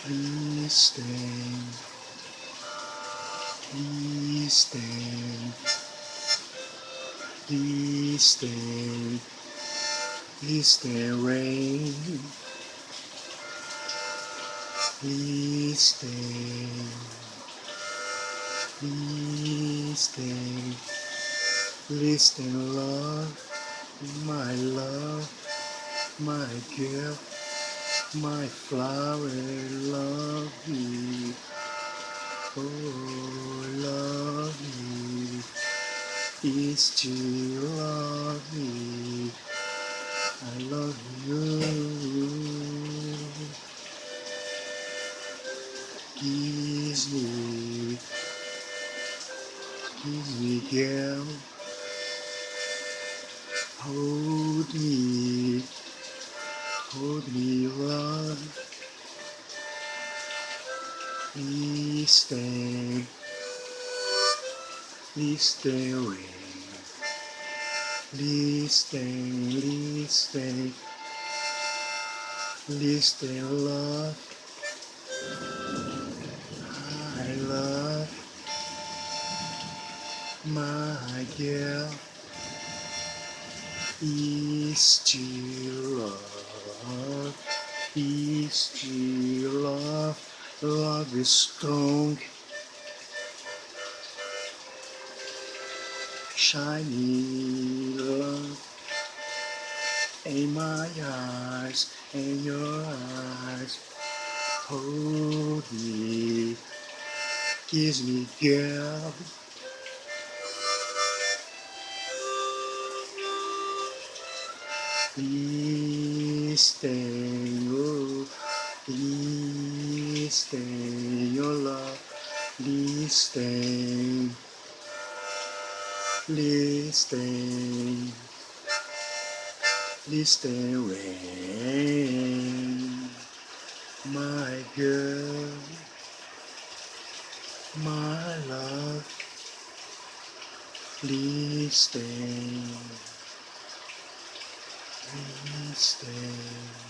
Please stay, please stay, please stay, please stay, rain. Please stay, please stay, please stay, love, my girl, my flower, love you, oh, love you, it's to love me, I love you, kiss me, girl, hold me, love, please stay away. Please stay, love, I love my girl, is to love, is to love, love is strong, shiny love, in my eyes, in your eyes, hold me, kiss me, girl. Please stay, oh, please stay, your love, please stay, please stay, please stay, rain, my girl, my love, please stay, please stay.